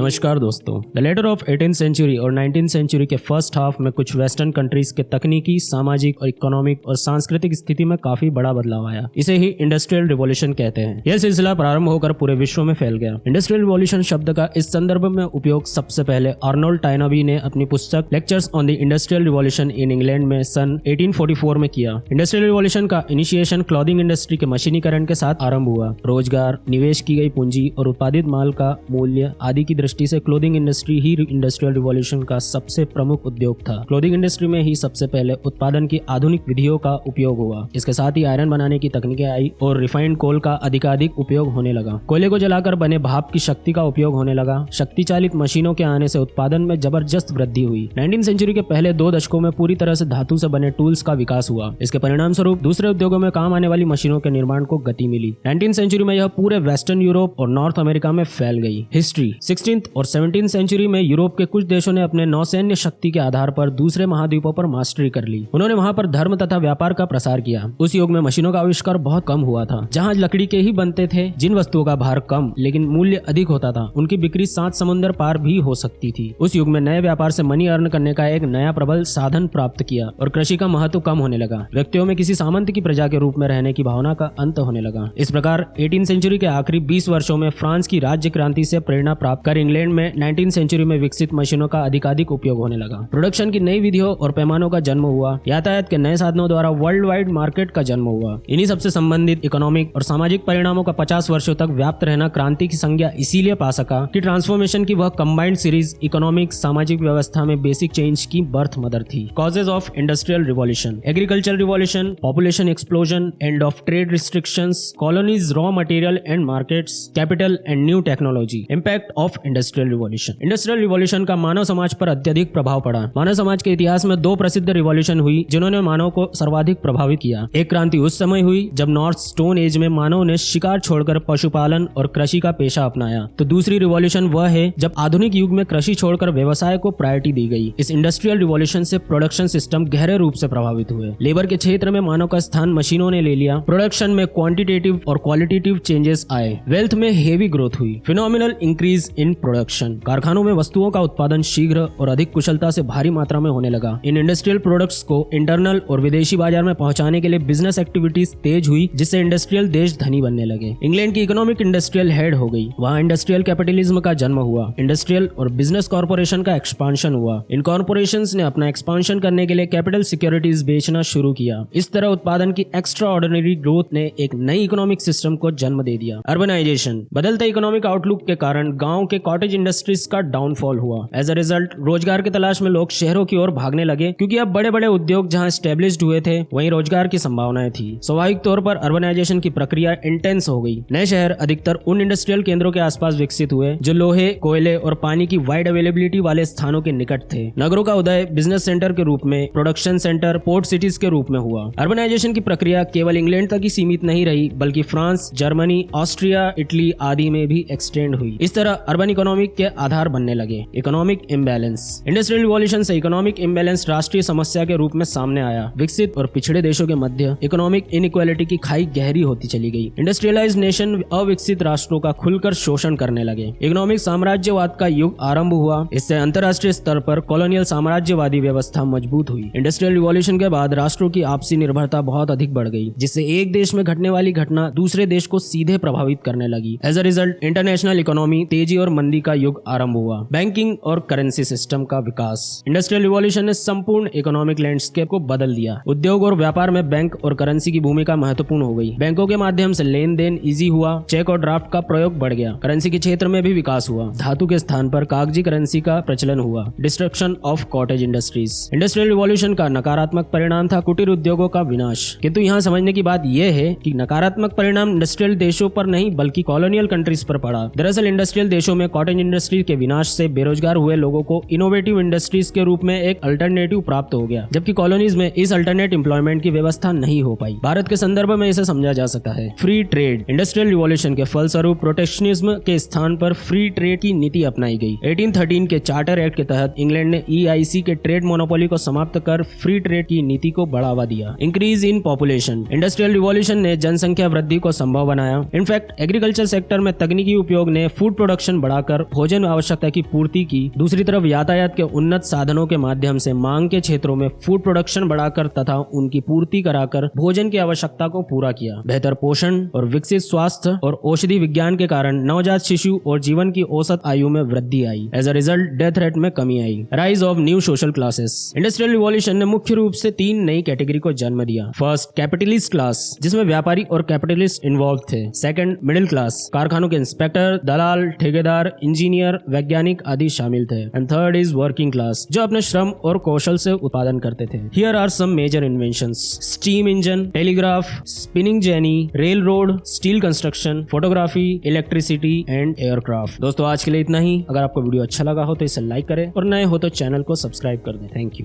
नमस्कार दोस्तों। The letter of 18th century और 19th सेंचुरी के फर्स्ट हाफ में कुछ वेस्टर्न कंट्रीज के तकनीकी, सामाजिक और इकोनॉमिक और सांस्कृतिक स्थिति में काफी बड़ा बदलाव आया। इसे ही इंडस्ट्रियल रिवॉल्यूशन कहते हैं। यह सिलसिला प्रारंभ होकर पूरे विश्व में फैल गया। इंडस्ट्रियल रिवॉल्यूशन शब्द का इस संदर्भ में उपयोग सबसे पहले आर्नोल्ड टाइनबी ने अपनी पुस्तक lectures on the industrial revolution in England में सन 1844 में किया। इंडस्ट्रियल रिवॉल्यूशन का इनिशिएशन क्लॉथिंग इंडस्ट्री के मशीनीकरण के साथ आरंभ हुआ। रोजगार, निवेश की गई पूंजी और उत्पादित माल का मूल्य आदि की दृष्टि से क्लोथिंग इंडस्ट्री ही इंडस्ट्रियल रिवॉल्यूशन का सबसे प्रमुख उद्योग था। क्लोथिंग इंडस्ट्री में ही सबसे पहले उत्पादन की आधुनिक विधियों का उपयोग हुआ। इसके साथ ही आयरन बनाने की तकनीकें आई और रिफाइंड कोल का अधिकाधिक उपयोग होने लगा। कोयले को जलाकर बने भाप की शक्ति का उपयोग होने लगा। शक्ति चालित मशीनों के आने से उत्पादन में जबरदस्त वृद्धि हुई। 19th सेंचुरी के पहले 2 दशकों में पूरी तरह से धातु से बने टूल्स का विकास हुआ। इसके परिणाम स्वरूप दूसरे उद्योगों में काम आने वाली मशीनों के निर्माण को गति मिली। 19th सेंचुरी में यह पूरे वेस्टर्न यूरोप और नॉर्थ अमेरिका में फैल गई। हिस्ट्री 16th और 17th सेंचुरी में यूरोप के कुछ देशों ने अपने नौसैन्य शक्ति के आधार पर दूसरे महाद्वीपों पर मास्टरी कर ली। उन्होंने वहां पर धर्म तथा व्यापार का प्रसार किया। उस युग में मशीनों का आविष्कार बहुत कम हुआ था। जहाज लकड़ी के ही बनते थे। जिन वस्तुओं का भार कम लेकिन मूल्य अधिक होता था, उनकी बिक्री 7 समुद्र पार भी हो सकती थी। उस युग में नए व्यापार से मनी अर्न करने का एक नया प्रबल साधन प्राप्त किया और कृषि का महत्व कम होने लगा। व्यक्तियों में किसी सामंत की प्रजा के रूप में रहने की भावना का अंत होने लगा। इस प्रकार 18th सेंचुरी के आखिरी 20 वर्षों में फ्रांस की राज्य क्रांति से प्रेरणा प्राप्त कर इंग्लैंड में 19th सेंचुरी में विकसित मशीनों का अधिकाधिक उपयोग होने लगा। प्रोडक्शन की नई विधियों और पैमानों का जन्म हुआ। यातायात के नए साधनों द्वारा वर्ल्ड वाइड मार्केट का जन्म हुआ। इन्हीं सबसे संबंधित इकोनॉमिक और सामाजिक परिणामों का 50 वर्षों तक व्याप्त रहना क्रांति की संज्ञा इसीलिए पा सका कि ट्रांसफॉर्मेशन की वह कंबाइंड सीरीज इकोनॉमिक सामाजिक व्यवस्था में बेसिक चेंज की बर्थ मदर थी। Causes of industrial revolution: agriculture revolution, population explosion, end of trade restrictions, colonies, raw material and markets, capital and new technology. Impact of industrial revolution: industrial revolution का मानव समाज पर अत्यधिक प्रभाव पड़ा। मानव समाज के इतिहास में 2 प्रसिद्ध रिवॉल्यूशन हुई जिन्होंने मानव को सर्वाधिक प्रभावित किया। एक क्रांति उस समय हुई जब नॉर्थ स्टोन एज में मानव ने शिकार छोड़कर पशुपालन और कृषि का पेशा अपनाया। तो दूसरी रिवॉल्यूशन वह है जब आधुनिक युग में कृषि छोड़कर व्यवसाय को प्रायोरिटी दी गई। इस इंडस्ट्रियल रिवॉल्यूशन से प्रोडक्शन सिस्टम गहरे रूप से प्रभावित हुए। लेबर के क्षेत्र में मानव का स्थान मशीनों ने ले लिया। प्रोडक्शन में क्वांटिटेटिव और क्वालिटेटिव चेंजेस आए। वेल्थ में हेवी ग्रोथ हुई। Phenomenal increase in production. कारखानों में वस्तुओं का उत्पादन शीघ्र और अधिक कुशलता से भारी मात्रा में होने लगा। इन इंडस्ट्रियल प्रोडक्ट्स को इंटरनल और विदेशी बाजार में पहुंचाने के लिए बिजनेस एक्टिविटीज तेज हुई, जिससे इंडस्ट्रियल देश धनी बनने लगे। इंग्लैंड की इकोनॉमिक इंडस्ट्रियल हेड हो गई। वहां इंडस्ट्रियल कैपिटलिज्म का जन्म हुआ। इंडस्ट्रियल और बिजनेस कॉर्पोरेशन का एक्सपांशन हुआ। इन कॉर्पोरेशंस ने अपना एक्सपांशन करने के लिए कैपिटल सिक्योरिटीज बेचना शुरू किया। इस तरह उत्पादन की एक्स्ट्रा ऑर्डिनरी ग्रोथ ने एक नई इकोनॉमिक सिस्टम को जन्म दे दिया। अर्बनाइजेशन: बदलते इकोनॉमिक आउटलुक के कारण गांव के कॉटेज इंडस्ट्रीज का डाउनफॉल हुआ। एज अ रिजल्ट रोजगार की तलाश में लोग शहरों की ओर भागने लगे, क्योंकि अब बड़े बड़े उद्योग जहां एस्टेब्लिश्ड हुए थे वहीं रोजगार की संभावनाएं थी। स्वाभाविक तौर पर अर्बनाइजेशन की प्रक्रिया इंटेंस हो गई। नए शहर अधिकतर उन इंडस्ट्रियल केंद्रों के आसपास विकसित हुए जो लोहे, कोयले और पानी की वाइड अवेलेबिलिटी वाले स्थानों के निकट थे। नगरों का उदय बिजनेस सेंटर के रूप में, प्रोडक्शन सेंटर, पोर्ट सिटीज के रूप में हुआ। अर्बनाइजेशन की प्रक्रिया केवल इंग्लैंड तक ही सीमित नहीं रही, बल्कि फ्रांस, जर्मनी, ऑस्ट्रिया, इटली आदि में भी एक्सटेंड हुई। इस तरह अर्बन इकोनॉमिक के आधार बनने लगे। इकोनॉमिक इम्बैलेंस: इंडस्ट्रियल रिवॉल्यूशन से इकोनॉमिक इम्बैलेंस राष्ट्रीय समस्या के रूप में सामने आया। विकसित और पिछड़े देशों के मध्य इकोनॉमिक इनइक्वालिटी की खाई गहरी होती चली गई। इंडस्ट्रियलाइज्ड नेशन अविकसित राष्ट्रों का खुलकर शोषण करने लगे। इकोनॉमिक साम्राज्यवाद का युग आरंभ हुआ। इससे अंतर्राष्ट्रीय स्तर पर कॉलोनियल साम्राज्यवादी व्यवस्था मजबूत हुई। इंडस्ट्रियल रिवॉल्यूशन के बाद राष्ट्रों की आपसी निर्भरता बहुत अधिक बढ़ गई, जिससे एक देश में घटने वाली घटना दूसरे देश को सीधे प्रभावित करने लगी। As a result international economy तेजी और मंदी का युग आरंभ हुआ। बैंकिंग और करेंसी सिस्टम का विकास: इंडस्ट्रियल रिवॉल्यूशन ने संपूर्ण इकोनॉमिक लैंडस्केप को बदल दिया। उद्योग और व्यापार में बैंक और करेंसी की भूमिका महत्वपूर्ण हो गई। बैंकों के माध्यम से लेन देन इजी हुआ। चेक और ड्राफ्ट का प्रयोग बढ़ गया। करेंसी के क्षेत्र में भी विकास हुआ। धातु के स्थान पर कागजी करेंसी का प्रचलन हुआ। Destruction of cottage industries: industrial revolution का नकारात्मक परिणाम था कुटीर उद्योगों का विनाश। किंतु यहाँ समझने की बात यह है कि नकारात्मक परिणाम इंडस्ट्रियल देशों पर नहीं बल्कि कॉलोनियल कंट्रीज पर पड़ा। दरअसल इंडस्ट्रियल देशों में कॉटेज इंडस्ट्री के विनाश से बेरोजगार हुए लोगों को इनोवेटिव इंडस्ट्रीज के रूप में एक अल्टरनेटिव प्राप्त हो गया, जबकि कॉलोनीज में इस अल्टरनेट एम्प्लॉयमेंट की व्यवस्था नहीं हो पाई। भारत के संदर्भ में इसे समझा जा सकता है। फ्री ट्रेड: इंडस्ट्रियल रिवॉल्यूशन के फलस्वरूप प्रोटेक्शनिज्म के स्थान पर फ्री ट्रेड की नीति अपनाई गई। 1813 के चार्टर एक्ट के तहत इंग्लैंड ने EIC के ट्रेड मोनोपोली को समाप्त कर फ्री ट्रेड की नीति को बढ़ावा दिया। Increase in population: industrial revolution ने जनसंख्या वृद्धि को संभव बनाया। इनफैक्ट एग्रीकल्चर सेक्टर में तकनीकी उपयोग ने फूड प्रोडक्शन बढ़ाकर बढ़ाकर भोजन आवश्यकता की पूर्ति की। दूसरी तरफ यातायात के उन्नत साधनों के माध्यम से मांग के क्षेत्रों में फूड प्रोडक्शन बढ़ाकर तथा उनकी पूर्ति कराकर भोजन की आवश्यकता को पूरा किया। बेहतर पोषण और विकसित स्वास्थ्य और औषधि विज्ञान के कारण नवजात शिशु और जीवन की औसत आयु में वृद्धि आई। As a result death rate में कमी आई। Rise of new social classes. Industrial revolution ने मुख्य रूप से 3 नई कैटेगरी को जन्म दिया। फर्स्ट, कैपिटलिस्ट क्लास, जिसमें व्यापारी और कैपिटलिस्ट इन्वॉल्व थे। सेकंड, मिडिल क्लास, कारखानों के इंस्पेक्टर, दलाल, ठेकेदार, इंजीनियर, वैज्ञानिक आदि शामिल थे। And third is working class, जो अपने श्रम और कौशल से उत्पादन करते थे। Here are some major inventions: steam engine, telegraph, spinning jenny, rail road, steel construction, photography, electricity and aircraft. दोस्तों आज के लिए इतना ही। अगर आपको वीडियो अच्छा लगा हो तो इसे लाइक करें और नए हो तो चैनल को सब्सक्राइब कर दें। Thank you.